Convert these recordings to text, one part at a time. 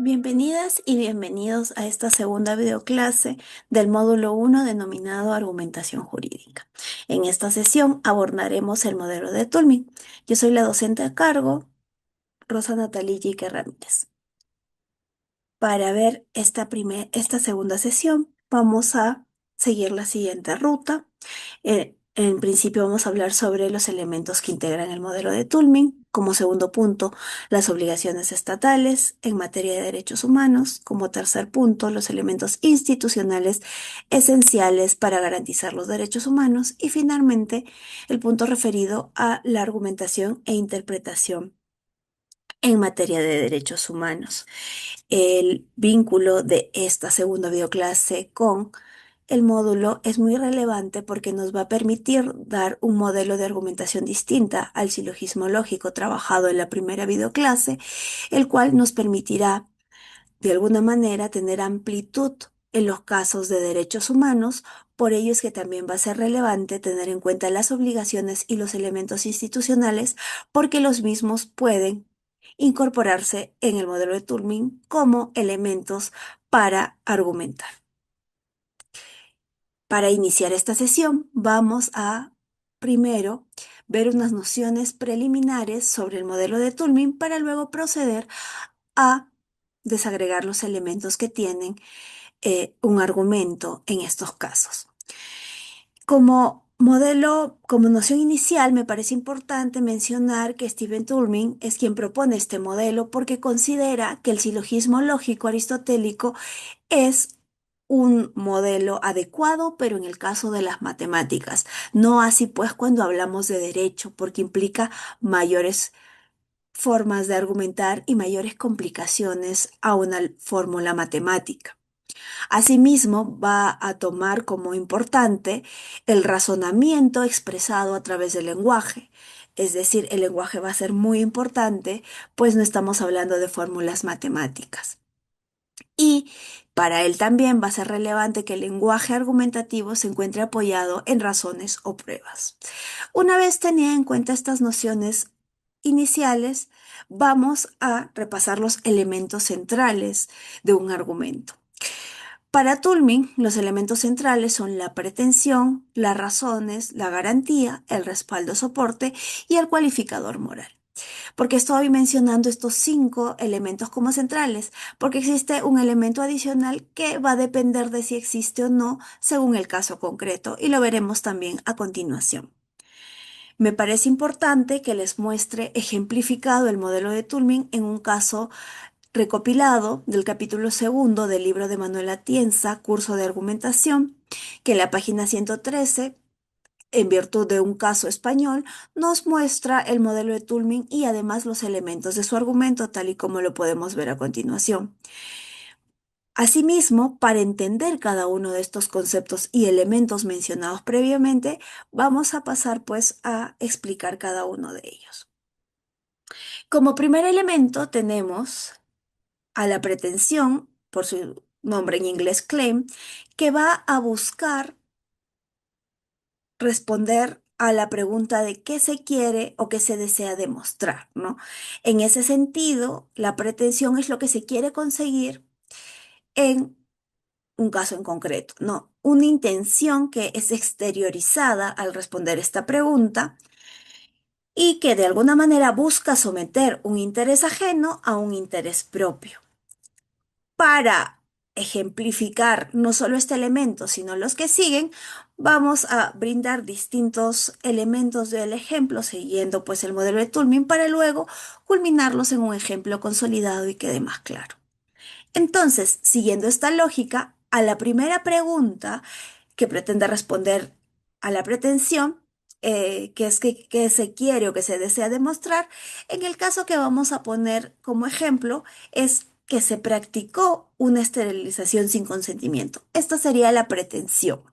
Bienvenidas y bienvenidos a esta segunda videoclase del módulo 1 denominado Argumentación Jurídica. En esta sesión abordaremos el modelo de Toulmin. Yo soy la docente a cargo, Rosa Natalie Yique Ramírez. Para ver esta segunda sesión, vamos a seguir la siguiente ruta. En principio vamos a hablar sobre los elementos que integran el modelo de Toulmin. Como segundo punto, las obligaciones estatales en materia de derechos humanos. Como tercer punto, los elementos institucionales esenciales para garantizar los derechos humanos. Y finalmente, el punto referido a la argumentación e interpretación en materia de derechos humanos. El vínculo de esta segunda videoclase con el módulo es muy relevante porque nos va a permitir dar un modelo de argumentación distinta al silogismo lógico trabajado en la primera videoclase, el cual nos permitirá de alguna manera tener amplitud en los casos de derechos humanos. Por ello es que también va a ser relevante tener en cuenta las obligaciones y los elementos institucionales, porque los mismos pueden incorporarse en el modelo de Turing como elementos para argumentar. Para iniciar esta sesión, vamos a primero ver unas nociones preliminares sobre el modelo de Turing para luego proceder a desagregar los elementos que tienen un argumento en estos casos. Como noción inicial, me parece importante mencionar que Stephen Turing es quien propone este modelo porque considera que el silogismo lógico aristotélico es un modelo adecuado, pero en el caso de las matemáticas. No así pues cuando hablamos de derecho, porque implica mayores formas de argumentar y mayores complicaciones a una fórmula matemática. Asimismo, va a tomar como importante el razonamiento expresado a través del lenguaje. Es decir, el lenguaje va a ser muy importante, pues no estamos hablando de fórmulas matemáticas. Y para él también va a ser relevante que el lenguaje argumentativo se encuentre apoyado en razones o pruebas. Una vez tenida en cuenta estas nociones iniciales, vamos a repasar los elementos centrales de un argumento. Para Turing, los elementos centrales son la pretensión, las razones, la garantía, el respaldo soporte y el cualificador moral. ¿Por qué estoy mencionando estos 5 elementos como centrales? Porque existe un elemento adicional que va a depender de si existe o no según el caso concreto, y lo veremos también a continuación. Me parece importante que les muestre ejemplificado el modelo de Turing en un caso recopilado del capítulo segundo del libro de Manuel Atienza, Curso de Argumentación, que en la página 113, en virtud de un caso español, nos muestra el modelo de Turing y además los elementos de su argumento, tal y como lo podemos ver a continuación. Asimismo, para entender cada uno de estos conceptos y elementos mencionados previamente, vamos a pasar pues a explicar cada uno de ellos. Como primer elemento tenemos a la pretensión, por su nombre en inglés claim, que va a buscar responder a la pregunta de qué se quiere o qué se desea demostrar, ¿no? En ese sentido, la pretensión es lo que se quiere conseguir en un caso en concreto, ¿no? Una intención que es exteriorizada al responder esta pregunta y que de alguna manera busca someter un interés ajeno a un interés propio. Para ejemplificar no solo este elemento, sino los que siguen, vamos a brindar distintos elementos del ejemplo, siguiendo pues el modelo de Turing, para luego culminarlos en un ejemplo consolidado y quede más claro. Entonces, siguiendo esta lógica, a la primera pregunta que pretende responder a la pretensión, que es que se quiere o que se desea demostrar, en el caso que vamos a poner como ejemplo, es que se practicó una esterilización sin consentimiento. Esta sería la pretensión.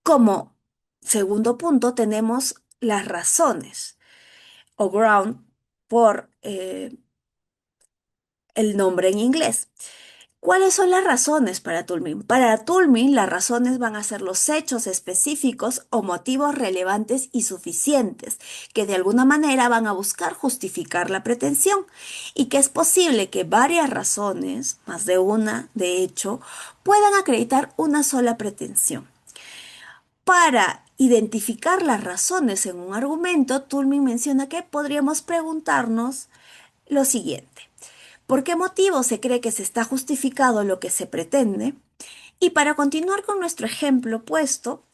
Como segundo punto tenemos las razones o ground por el nombre en inglés. ¿Cuáles son las razones para Tulmin? Para Tulmin, las razones van a ser los hechos específicos o motivos relevantes y suficientes, que de alguna manera van a buscar justificar la pretensión, y que es posible que varias razones, más de una, de hecho, puedan acreditar una sola pretensión. Para identificar las razones en un argumento, Tulmin menciona que podríamos preguntarnos lo siguiente. ¿Por qué motivo se cree que se está justificado lo que se pretende? Y para continuar con nuestro ejemplo puesto,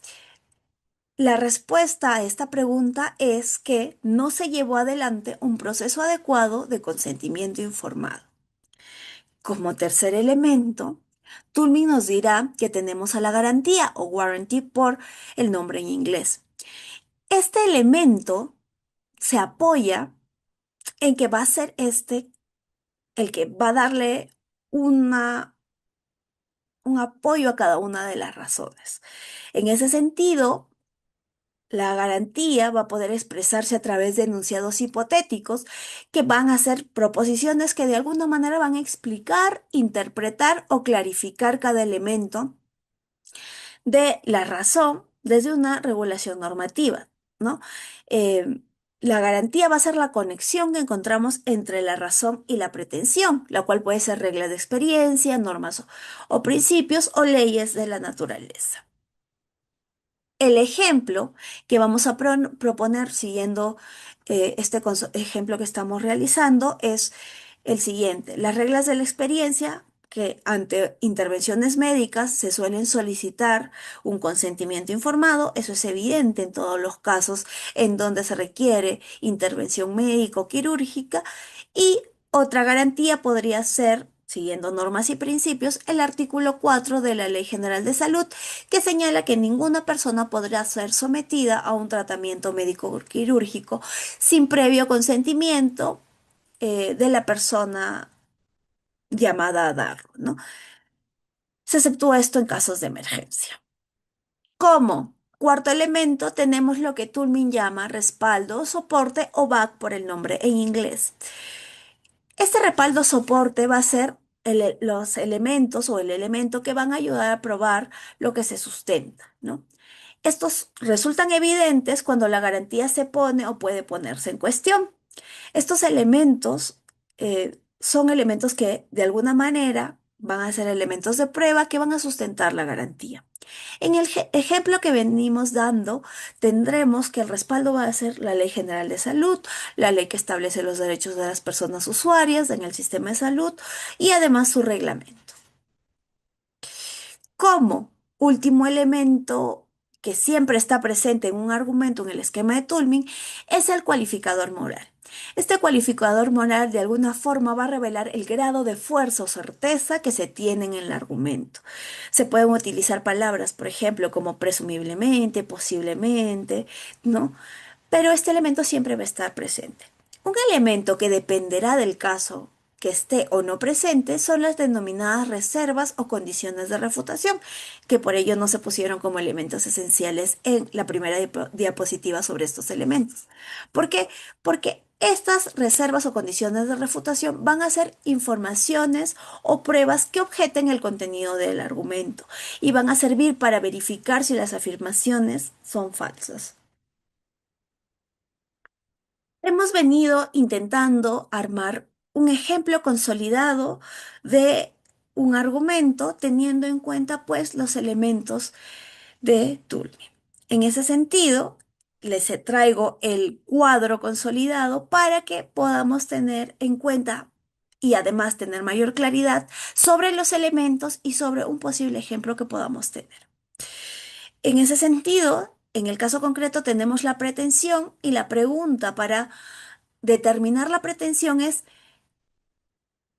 la respuesta a esta pregunta es que no se llevó adelante un proceso adecuado de consentimiento informado. Como tercer elemento, Tulmin nos dirá que tenemos a la garantía o warranty por el nombre en inglés. Este elemento se apoya en que va a ser este el que va a darle una un apoyo a cada una de las razones. En ese sentido, la garantía va a poder expresarse a través de enunciados hipotéticos que van a ser proposiciones que de alguna manera van a explicar, interpretar o clarificar cada elemento de la razón desde una regulación normativa, ¿no? Eh, la garantía va a ser la conexión que encontramos entre la razón y la pretensión, la cual puede ser regla de experiencia, normas o principios o leyes de la naturaleza. El ejemplo que vamos a proponer siguiendo este ejemplo que estamos realizando es el siguiente. Las reglas de la experiencia que ante intervenciones médicas se suelen solicitar un consentimiento informado, eso es evidente en todos los casos en donde se requiere intervención médico-quirúrgica, y otra garantía podría ser, siguiendo normas y principios, el artículo 4 de la Ley General de Salud, que señala que ninguna persona podrá ser sometida a un tratamiento médico quirúrgico sin previo consentimiento de la persona llamada a darlo, ¿no? Se exceptúa esto en casos de emergencia. Como cuarto elemento tenemos lo que Tulmin llama respaldo, soporte o back por el nombre en inglés. Este respaldo soporte va a ser los elementos o el elemento que van a ayudar a probar lo que se sustenta, ¿no? Estos resultan evidentes cuando la garantía se pone o puede ponerse en cuestión. Estos elementos son elementos que de alguna manera van a ser elementos de prueba que van a sustentar la garantía. En el ejemplo que venimos dando, tendremos que el respaldo va a ser la Ley General de Salud, la ley que establece los derechos de las personas usuarias en el sistema de salud y además su reglamento. Como último elemento que siempre está presente en un argumento en el esquema de Tulmin es el cualificador moral. Este cualificador moral de alguna forma va a revelar el grado de fuerza o certeza que se tiene en el argumento. Se pueden utilizar palabras, por ejemplo, como presumiblemente, posiblemente, ¿no? Pero este elemento siempre va a estar presente. Un elemento que dependerá del caso que esté o no presente son las denominadas reservas o condiciones de refutación, que por ello no se pusieron como elementos esenciales en la primera diapositiva sobre estos elementos. ¿Por qué? Porque estas reservas o condiciones de refutación van a ser informaciones o pruebas que objeten el contenido del argumento y van a servir para verificar si las afirmaciones son falsas. Hemos venido intentando armar un ejemplo consolidado de un argumento teniendo en cuenta pues los elementos de Tully. En ese sentido, les traigo el cuadro consolidado para que podamos tener en cuenta y además tener mayor claridad sobre los elementos y sobre un posible ejemplo que podamos tener. En ese sentido, en el caso concreto tenemos la pretensión y la pregunta para determinar la pretensión es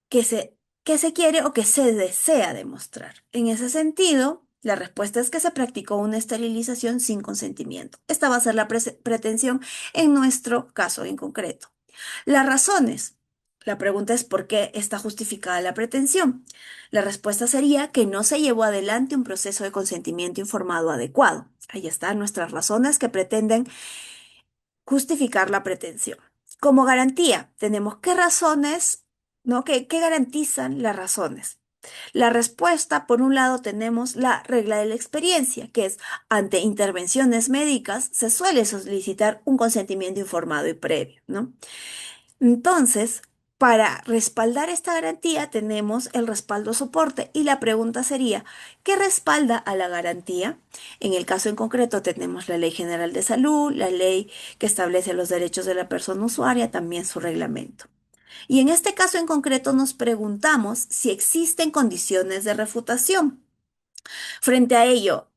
qué qué se quiere o qué se desea demostrar. En ese sentido, la respuesta es que se practicó una esterilización sin consentimiento. Esta va a ser la pretensión en nuestro caso en concreto. Las razones. La pregunta es ¿por qué está justificada la pretensión? La respuesta sería que no se llevó adelante un proceso de consentimiento informado adecuado. Ahí están nuestras razones que pretenden justificar la pretensión. Como garantía, tenemos qué razones, ¿no? ¿Qué garantizan las razones? La respuesta, por un lado, tenemos la regla de la experiencia, que es ante intervenciones médicas se suele solicitar un consentimiento informado y previo, ¿no? Entonces, para respaldar esta garantía tenemos el respaldo soporte y la pregunta sería, ¿qué respalda a la garantía? En el caso en concreto tenemos la Ley General de Salud, la ley que establece los derechos de la persona usuaria, también su reglamento. Y en este caso en concreto nos preguntamos si existen condiciones de refutación. Frente a ello,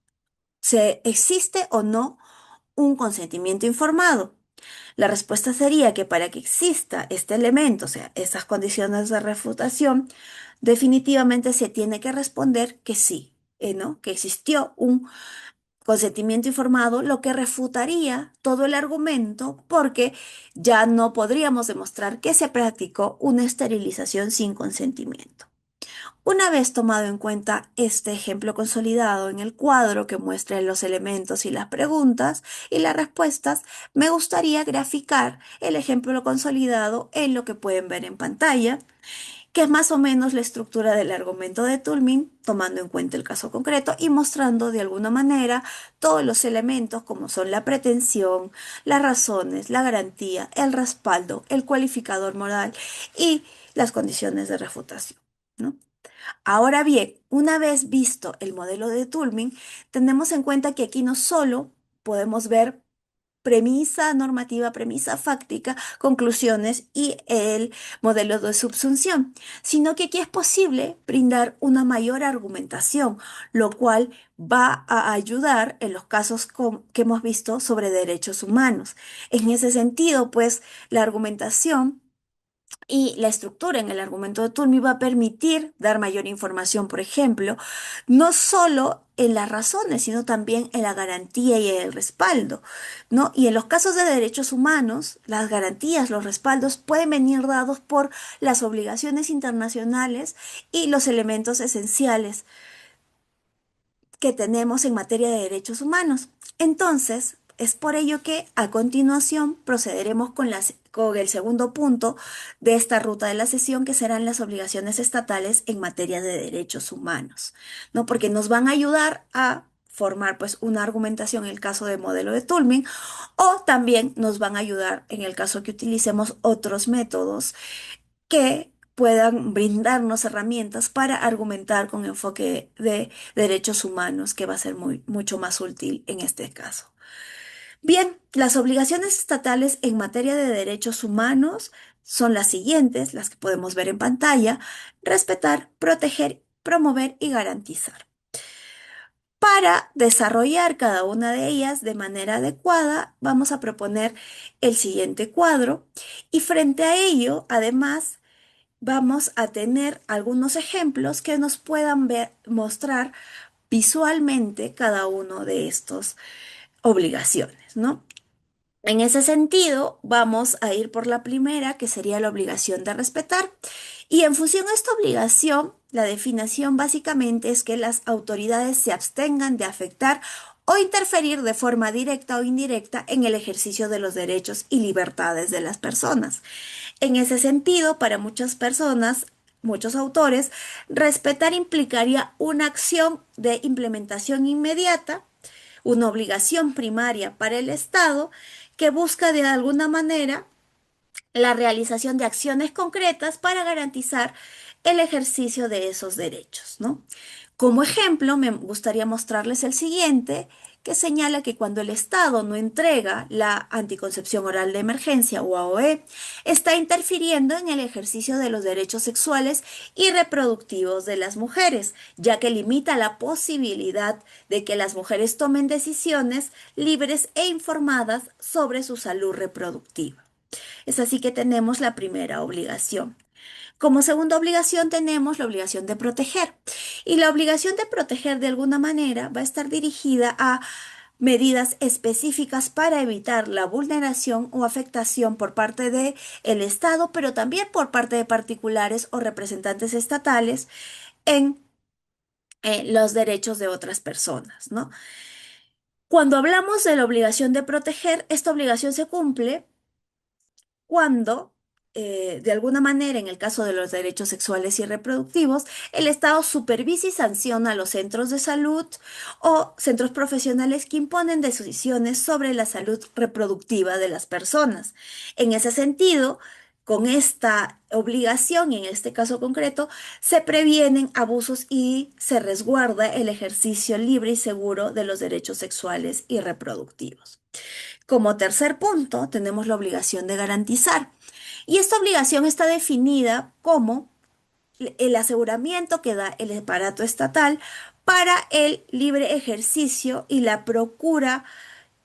¿se existe o no un consentimiento informado? La respuesta sería que para que exista este elemento, o sea, esas condiciones de refutación, definitivamente se tiene que responder que sí, ¿no? Que existió un consentimiento informado, lo que refutaría todo el argumento porque ya no podríamos demostrar que se practicó una esterilización sin consentimiento. Una vez tomado en cuenta este ejemplo consolidado en el cuadro que muestra los elementos y las preguntas y las respuestas, me gustaría graficar el ejemplo consolidado en lo que pueden ver en pantalla, que es más o menos la estructura del argumento de Toulmin, tomando en cuenta el caso concreto y mostrando de alguna manera todos los elementos como son la pretensión, las razones, la garantía, el respaldo, el cualificador moral y las condiciones de refutación, ¿no? Ahora bien, una vez visto el modelo de Toulmin, tenemos en cuenta que aquí no solo podemos ver premisa normativa, premisa fáctica, conclusiones y el modelo de subsunción, sino que aquí es posible brindar una mayor argumentación, lo cual va a ayudar en los casos que hemos visto sobre derechos humanos. En ese sentido, pues, la argumentación y la estructura en el argumento de Toulmin va a permitir dar mayor información, por ejemplo, no solo en las razones, sino también en la garantía y el respaldo, ¿no? Y en los casos de derechos humanos, las garantías, los respaldos pueden venir dados por las obligaciones internacionales y los elementos esenciales que tenemos en materia de derechos humanos. Entonces, es por ello que a continuación procederemos con el segundo punto de esta ruta de la sesión, que serán las obligaciones estatales en materia de derechos humanos, ¿no? Porque nos van a ayudar a formar pues una argumentación en el caso del modelo de Toulmin o también nos van a ayudar en el caso que utilicemos otros métodos que puedan brindarnos herramientas para argumentar con enfoque de derechos humanos, que va a ser mucho más útil en este caso. Bien, las obligaciones estatales en materia de derechos humanos son las siguientes, las que podemos ver en pantalla: respetar, proteger, promover y garantizar. Para desarrollar cada una de ellas de manera adecuada, vamos a proponer el siguiente cuadro y frente a ello, además, vamos a tener algunos ejemplos que nos puedan mostrar visualmente cada uno de estos obligaciones, ¿no? En ese sentido, vamos a ir por la primera, que sería la obligación de respetar. Y en función a esta obligación, la definición básicamente es que las autoridades se abstengan de afectar o interferir de forma directa o indirecta en el ejercicio de los derechos y libertades de las personas. En ese sentido, para muchas personas, muchos autores, respetar implicaría una acción de implementación inmediata, una obligación primaria para el Estado que busca de alguna manera la realización de acciones concretas para garantizar el ejercicio de esos derechos, ¿no? Como ejemplo, me gustaría mostrarles el siguiente, que señala que cuando el Estado no entrega la anticoncepción oral de emergencia o AOE, está interfiriendo en el ejercicio de los derechos sexuales y reproductivos de las mujeres, ya que limita la posibilidad de que las mujeres tomen decisiones libres e informadas sobre su salud reproductiva. Es así que tenemos la primera obligación. Como segunda obligación tenemos la obligación de proteger. Y la obligación de proteger de alguna manera va a estar dirigida a medidas específicas para evitar la vulneración o afectación por parte del Estado, pero también por parte de particulares o representantes estatales en los derechos de otras personas, ¿no? Cuando hablamos de la obligación de proteger, esta obligación se cumple cuando de alguna manera, en el caso de los derechos sexuales y reproductivos, el Estado supervisa y sanciona a los centros de salud o centros profesionales que imponen decisiones sobre la salud reproductiva de las personas. En ese sentido, con esta obligación, y en este caso concreto, se previenen abusos y se resguarda el ejercicio libre y seguro de los derechos sexuales y reproductivos. Como tercer punto, tenemos la obligación de garantizar. Y esta obligación está definida como el aseguramiento que da el aparato estatal para el libre ejercicio y la procura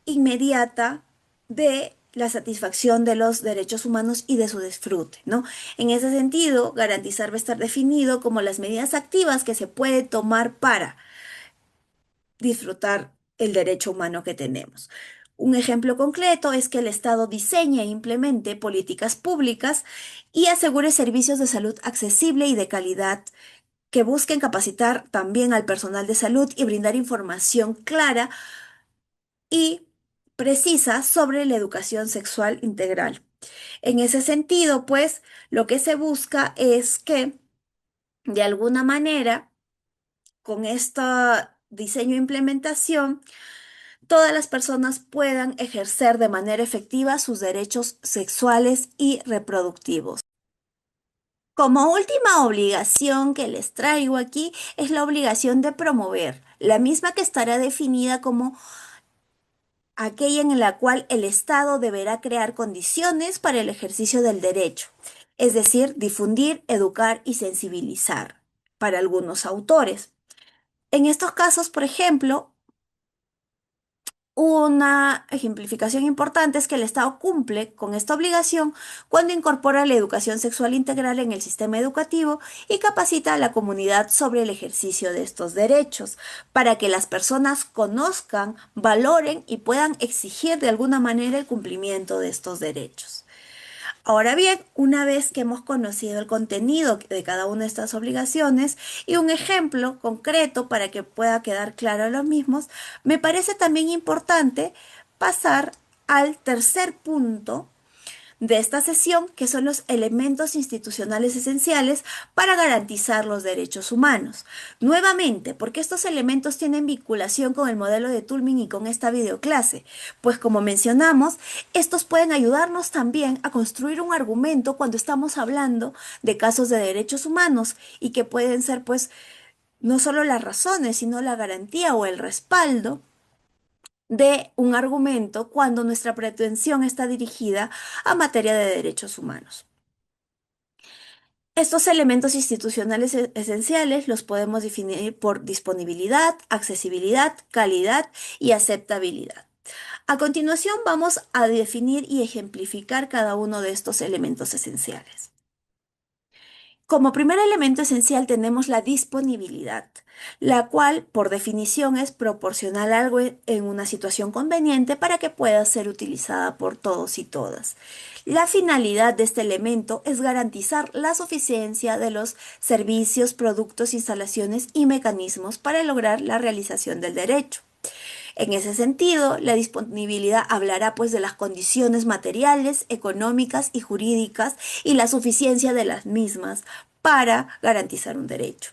inmediata de la satisfacción de los derechos humanos y de su disfrute, ¿no? En ese sentido, garantizar va a estar definido como las medidas activas que se puede tomar para disfrutar el derecho humano que tenemos. Un ejemplo concreto es que el Estado diseñe e implemente políticas públicas y asegure servicios de salud accesible y de calidad que busquen capacitar también al personal de salud y brindar información clara y precisa sobre la educación sexual integral. En ese sentido, pues, lo que se busca es que, de alguna manera, con este diseño e implementación, todas las personas puedan ejercer de manera efectiva sus derechos sexuales y reproductivos. Como última obligación que les traigo aquí es la obligación de promover, la misma que estará definida como aquella en la cual el Estado deberá crear condiciones para el ejercicio del derecho, es decir, difundir, educar y sensibilizar para algunos autores. En estos casos, por ejemplo, una ejemplificación importante es que el Estado cumple con esta obligación cuando incorpora la educación sexual integral en el sistema educativo y capacita a la comunidad sobre el ejercicio de estos derechos, para que las personas conozcan, valoren y puedan exigir de alguna manera el cumplimiento de estos derechos. Ahora bien, una vez que hemos conocido el contenido de cada una de estas obligaciones y un ejemplo concreto para que pueda quedar claro a los mismos, me parece también importante pasar al tercer punto de esta sesión, que son los elementos institucionales esenciales para garantizar los derechos humanos. Nuevamente, porque estos elementos tienen vinculación con el modelo de Toulmin y con esta videoclase, pues como mencionamos, estos pueden ayudarnos también a construir un argumento cuando estamos hablando de casos de derechos humanos y que pueden ser pues no solo las razones, sino la garantía o el respaldo de un argumento cuando nuestra pretensión está dirigida a materia de derechos humanos. Estos elementos institucionales esenciales los podemos definir por disponibilidad, accesibilidad, calidad y aceptabilidad. A continuación vamos a definir y ejemplificar cada uno de estos elementos esenciales. Como primer elemento esencial tenemos la disponibilidad, la cual por definición es proporcionar algo en una situación conveniente para que pueda ser utilizada por todos y todas. La finalidad de este elemento es garantizar la suficiencia de los servicios, productos, instalaciones y mecanismos para lograr la realización del derecho. En ese sentido, la disponibilidad hablará pues de las condiciones materiales, económicas y jurídicas y la suficiencia de las mismas para garantizar un derecho.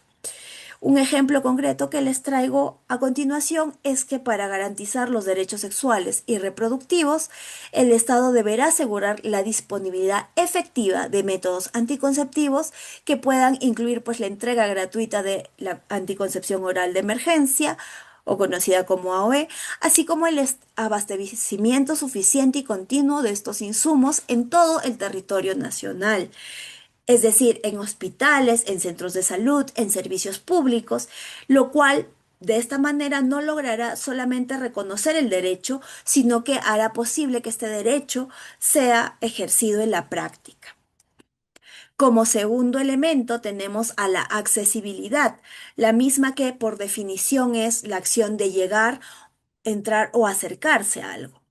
Un ejemplo concreto que les traigo a continuación es que para garantizar los derechos sexuales y reproductivos, el Estado deberá asegurar la disponibilidad efectiva de métodos anticonceptivos que puedan incluir pues la entrega gratuita de la anticoncepción oral de emergencia o conocida como AOE, así como el abastecimiento suficiente y continuo de estos insumos en todo el territorio nacional, es decir, en hospitales, en centros de salud, en servicios públicos, lo cual de esta manera no logrará solamente reconocer el derecho, sino que hará posible que este derecho sea ejercido en la práctica. Como segundo elemento tenemos a la accesibilidad, la misma que por definición es la acción de llegar, entrar o acercarse a algo.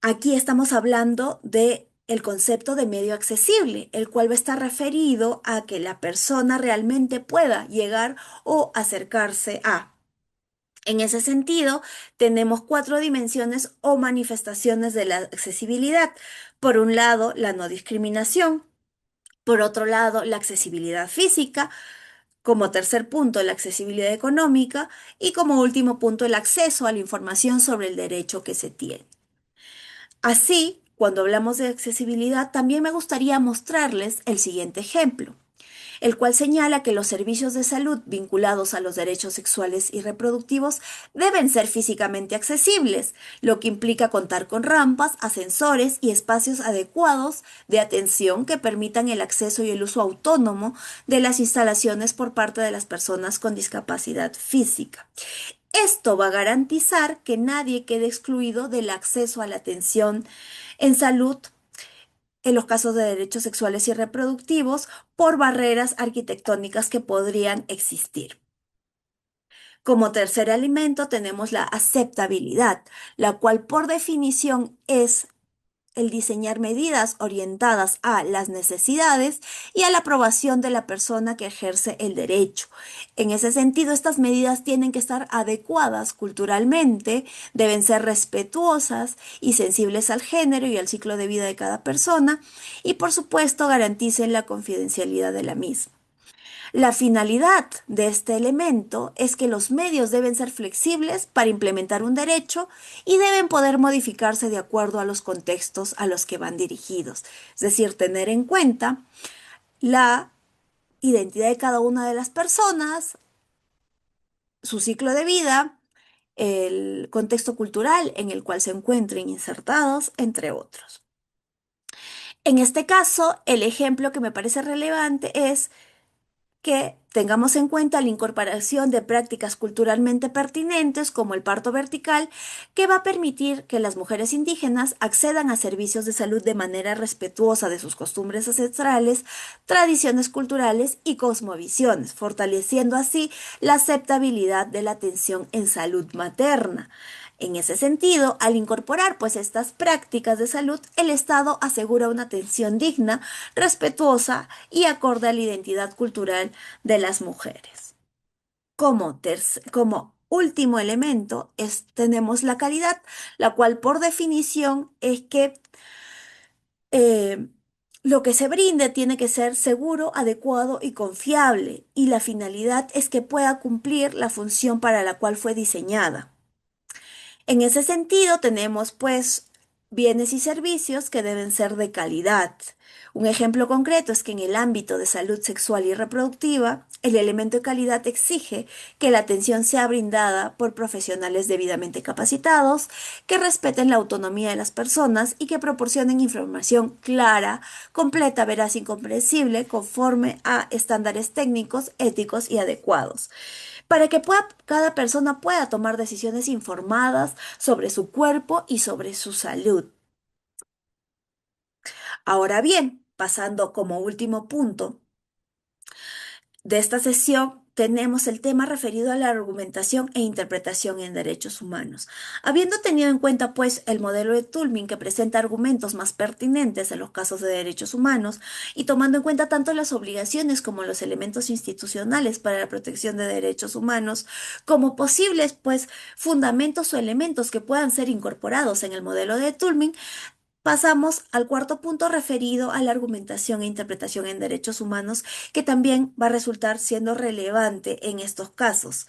Aquí estamos hablando de el concepto de medio accesible, el cual va a estar referido a que la persona realmente pueda llegar o acercarse a. En ese sentido, tenemos cuatro dimensiones o manifestaciones de la accesibilidad. Por un lado, la no discriminación. Por otro lado, la accesibilidad física. Como tercer punto, la accesibilidad económica. Y como último punto, el acceso a la información sobre el derecho que se tiene. Así, cuando hablamos de accesibilidad, también me gustaría mostrarles el siguiente ejemplo, el cual señala que los servicios de salud vinculados a los derechos sexuales y reproductivos deben ser físicamente accesibles, lo que implica contar con rampas, ascensores y espacios adecuados de atención que permitan el acceso y el uso autónomo de las instalaciones por parte de las personas con discapacidad física. Esto va a garantizar que nadie quede excluido del acceso a la atención en salud en los casos de derechos sexuales y reproductivos por barreras arquitectónicas que podrían existir. Como tercer elemento tenemos la aceptabilidad, la cual por definición es el diseñar medidas orientadas a las necesidades y a la aprobación de la persona que ejerce el derecho. En ese sentido, estas medidas tienen que estar adecuadas culturalmente, deben ser respetuosas y sensibles al género y al ciclo de vida de cada persona y, por supuesto, garanticen la confidencialidad de la misma. La finalidad de este elemento es que los medios deben ser flexibles para implementar un derecho y deben poder modificarse de acuerdo a los contextos a los que van dirigidos. Es decir, tener en cuenta la identidad de cada una de las personas, su ciclo de vida, el contexto cultural en el cual se encuentren insertados, entre otros. En este caso, el ejemplo que me parece relevante es que tengamos en cuenta la incorporación de prácticas culturalmente pertinentes como el parto vertical, que va a permitir que las mujeres indígenas accedan a servicios de salud de manera respetuosa de sus costumbres ancestrales, tradiciones culturales y cosmovisiones, fortaleciendo así la aceptabilidad de la atención en salud materna. En ese sentido, al incorporar pues estas prácticas de salud, el Estado asegura una atención digna, respetuosa y acorde a la identidad cultural de las mujeres. Como último elemento tenemos la calidad, la cual por definición es que eh, lo que se brinde tiene que ser seguro, adecuado y confiable, y la finalidad es que pueda cumplir la función para la cual fue diseñada. En ese sentido, tenemos pues bienes y servicios que deben ser de calidad. Un ejemplo concreto es que en el ámbito de salud sexual y reproductiva, el elemento de calidad exige que la atención sea brindada por profesionales debidamente capacitados, que respeten la autonomía de las personas y que proporcionen información clara, completa, veraz y comprensible conforme a estándares técnicos, éticos y adecuados para que cada persona pueda tomar decisiones informadas sobre su cuerpo y sobre su salud. Ahora bien, pasando como último punto de esta sesión, tenemos el tema referido a la argumentación e interpretación en derechos humanos. Habiendo tenido en cuenta, pues, el modelo de Tulmin que presenta argumentos más pertinentes en los casos de derechos humanos y tomando en cuenta tanto las obligaciones como los elementos institucionales para la protección de derechos humanos, como posibles, pues, fundamentos o elementos que puedan ser incorporados en el modelo de Tulmin, pasamos al cuarto punto referido a la argumentación e interpretación en derechos humanos, que también va a resultar siendo relevante en estos casos.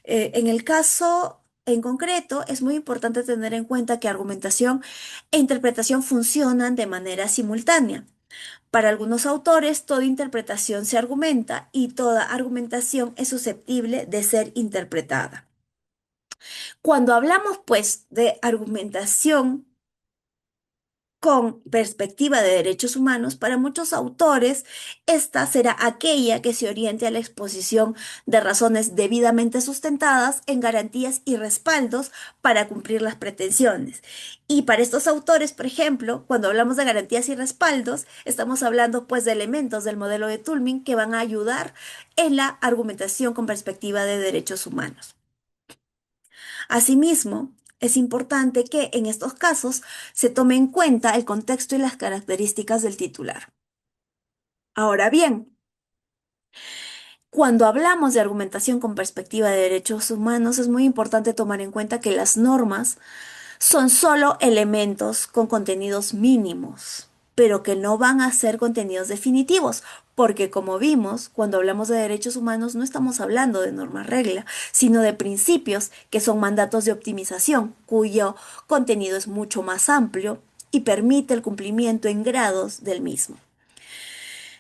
En el caso en concreto, es muy importante tener en cuenta que argumentación e interpretación funcionan de manera simultánea. Para algunos autores, toda interpretación se argumenta y toda argumentación es susceptible de ser interpretada. Cuando hablamos, pues, de argumentación, con perspectiva de derechos humanos, para muchos autores, esta será aquella que se oriente a la exposición de razones debidamente sustentadas en garantías y respaldos para cumplir las pretensiones. Y para estos autores, por ejemplo, cuando hablamos de garantías y respaldos, estamos hablando pues de elementos del modelo de Tulmin que van a ayudar en la argumentación con perspectiva de derechos humanos. Asimismo, es importante que en estos casos se tome en cuenta el contexto y las características del titular. Ahora bien, cuando hablamos de argumentación con perspectiva de derechos humanos, es muy importante tomar en cuenta que las normas son solo elementos con contenidos mínimos, pero que no van a ser contenidos definitivos, porque como vimos, cuando hablamos de derechos humanos no estamos hablando de norma regla, sino de principios que son mandatos de optimización, cuyo contenido es mucho más amplio y permite el cumplimiento en grados del mismo.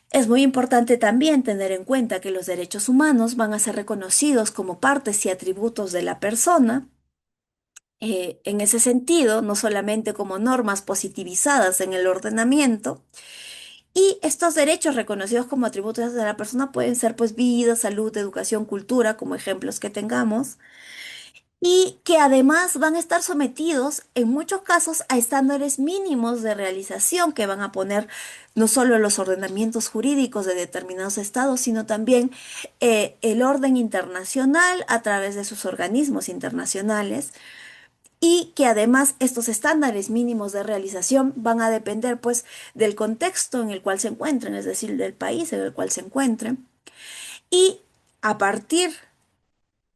Es muy importante también tener en cuenta que los derechos humanos van a ser reconocidos como partes y atributos de la persona. En ese sentido, no solamente como normas positivizadas en el ordenamiento, y estos derechos reconocidos como atributos de la persona pueden ser pues vida, salud, educación, cultura, como ejemplos que tengamos, y que además van a estar sometidos en muchos casos a estándares mínimos de realización que van a poner no solo los ordenamientos jurídicos de determinados estados, sino también el orden internacional a través de sus organismos internacionales, y que además estos estándares mínimos de realización van a depender pues del contexto en el cual se encuentren, es decir, del país en el cual se encuentren. Y a partir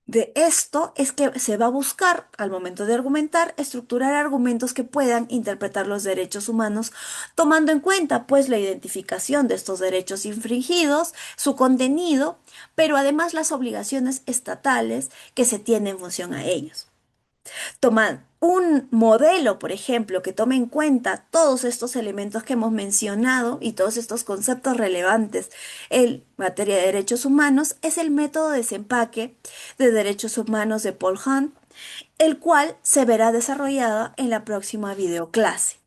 de esto es que se va a buscar, al momento de argumentar, estructurar argumentos que puedan interpretar los derechos humanos, tomando en cuenta, pues, la identificación de estos derechos infringidos, su contenido, pero además las obligaciones estatales que se tienen en función a ellos. Toman un modelo, por ejemplo, que tome en cuenta todos estos elementos que hemos mencionado y todos estos conceptos relevantes en materia de derechos humanos, es el método de desempaque de derechos humanos de Paul Hunt, el cual se verá desarrollado en la próxima videoclase.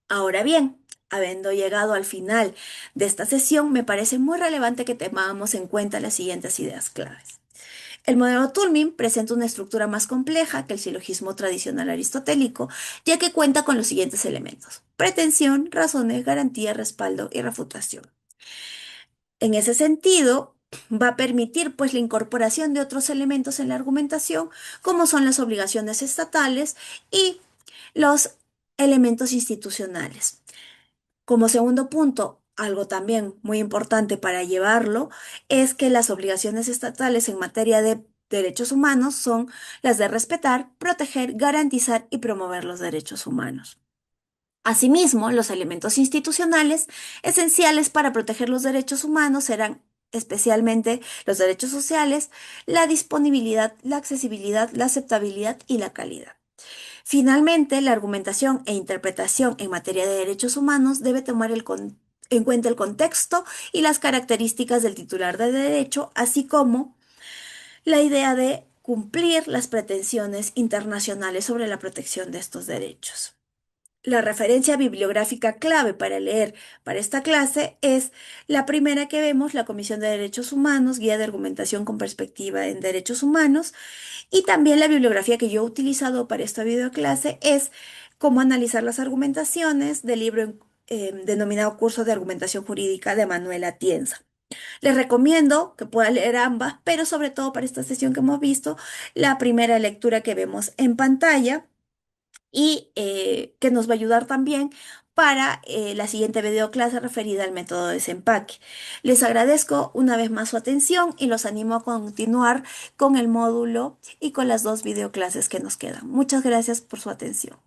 Ahora bien, habiendo llegado al final de esta sesión, me parece muy relevante que tengamos en cuenta las siguientes ideas claves. El modelo Toulmin presenta una estructura más compleja que el silogismo tradicional aristotélico, ya que cuenta con los siguientes elementos: pretensión, razones, garantía, respaldo y refutación. En ese sentido, va a permitir pues la incorporación de otros elementos en la argumentación, como son las obligaciones estatales y los elementos institucionales. Como segundo punto, algo también muy importante para llevarlo es que las obligaciones estatales en materia de derechos humanos son las de respetar, proteger, garantizar y promover los derechos humanos. Asimismo, los elementos institucionales esenciales para proteger los derechos humanos serán especialmente los derechos sociales, la disponibilidad, la accesibilidad, la aceptabilidad y la calidad. Finalmente, la argumentación e interpretación en materia de derechos humanos debe tomar en cuenta el contexto y las características del titular de derecho, así como la idea de cumplir las pretensiones internacionales sobre la protección de estos derechos. La referencia bibliográfica clave para leer para esta clase es la primera que vemos, la Comisión de Derechos Humanos, Guía de Argumentación con Perspectiva en Derechos Humanos, y también la bibliografía que yo he utilizado para esta videoclase es Cómo analizar las argumentaciones del libro denominado Curso de Argumentación Jurídica de Manuela Tienza. Les recomiendo que puedan leer ambas, pero sobre todo para esta sesión que hemos visto, la primera lectura que vemos en pantalla y que nos va a ayudar también para la siguiente videoclase referida al método de desempaque. Les agradezco una vez más su atención y los animo a continuar con el módulo y con las dos videoclases que nos quedan. Muchas gracias por su atención.